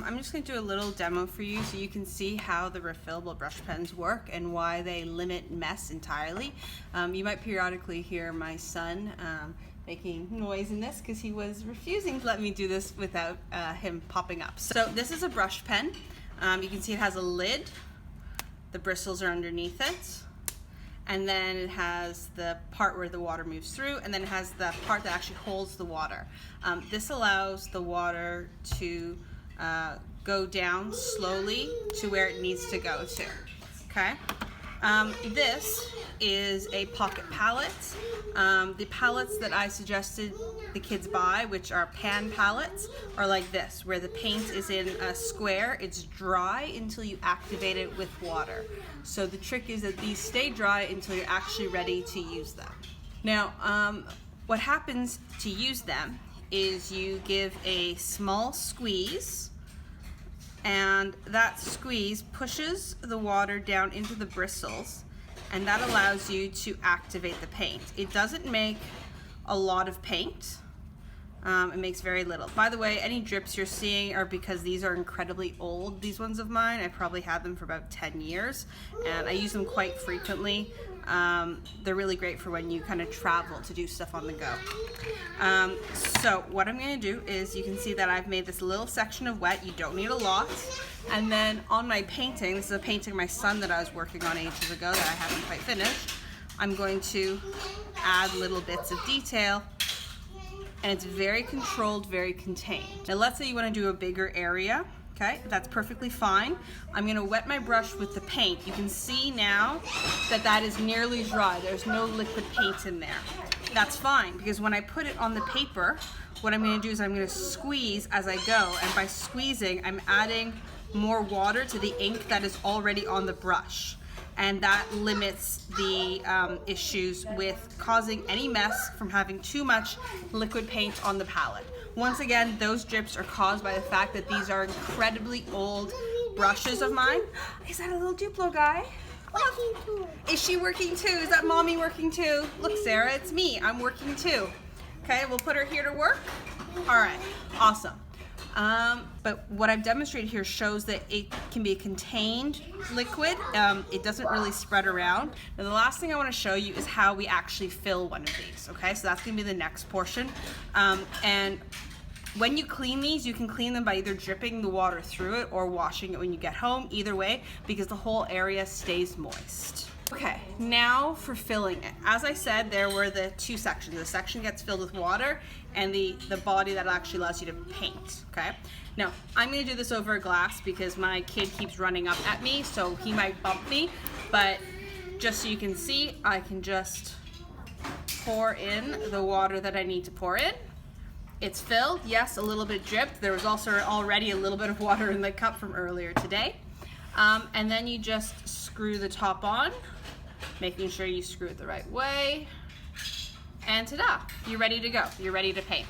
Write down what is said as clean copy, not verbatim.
I'm just going to do a little demo for you so you can see how the refillable brush pens work and why they limit mess entirely. You might periodically hear my son making noise in this because he was refusing to let me do this without him popping up. So this is a brush pen. You can see it has a lid. The bristles are underneath it. And then it has the part where the water moves through, and then it has the part that actually holds the water. This allows the water to go down slowly to where it needs to go to, okay? This is a pocket palette. The palettes that I suggested the kids buy, which are pan palettes, are like this, where the paint is in a square, it's dry until you activate it with water. So the trick is that these stay dry until you're actually ready to use them. Now, what happens to use them is you give a small squeeze, and that squeeze pushes the water down into the bristles, and that allows you to activate the paint. It doesn't make a lot of paint. It makes very little. By the way, any drips you're seeing are because these are incredibly old. These ones of mine, I probably had them for about 10 years, and I use them quite frequently. They're really great for when you kind of travel to do stuff on the go. So what I'm going to do is, you can see that I've made this little section of wet. You don't need a lot. And then on my painting, this is a painting of my son that I was working on ages ago that I haven't quite finished, I'm going to add little bits of detail, and it's very controlled, very contained. Now let's say you want to do a bigger area. Okay, that's perfectly fine. I'm gonna wet my brush with the paint. You can see now that that is nearly dry. There's no liquid paint in there. That's fine, because when I put it on the paper, what I'm gonna do is I'm gonna squeeze as I go, and by squeezing, I'm adding more water to the ink that is already on the brush. And that limits the issues with causing any mess from having too much liquid paint on the palette. Once again, those drips are caused by the fact that these are incredibly old brushes of mine. Is that a little Duplo guy? Working too. Is she working too? Is that mommy working too? Look, Sarah, it's me. I'm working too. Okay, we'll put her here to work. All right, awesome. But what I've demonstrated here shows that it can be a contained liquid. It doesn't really spread around. Now the last thing I want to show you is how we actually fill one of these, okay? So that's going to be the next portion. And when you clean these, you can clean them by either dripping the water through it or washing it when you get home, either way, because the whole area stays moist. Okay, now for filling it. As I said, there were the two sections. The section gets filled with water, and the body that actually allows you to paint, okay? Now, I'm gonna do this over a glass because my kid keeps running up at me, so he might bump me, but just so you can see, I can just pour in the water that I need to pour in. It's filled, yes, a little bit dripped. There was also already a little bit of water in the cup from earlier today. And then you just screw the top on, making sure you screw it the right way, and ta-da, you're ready to go. You're ready to paint.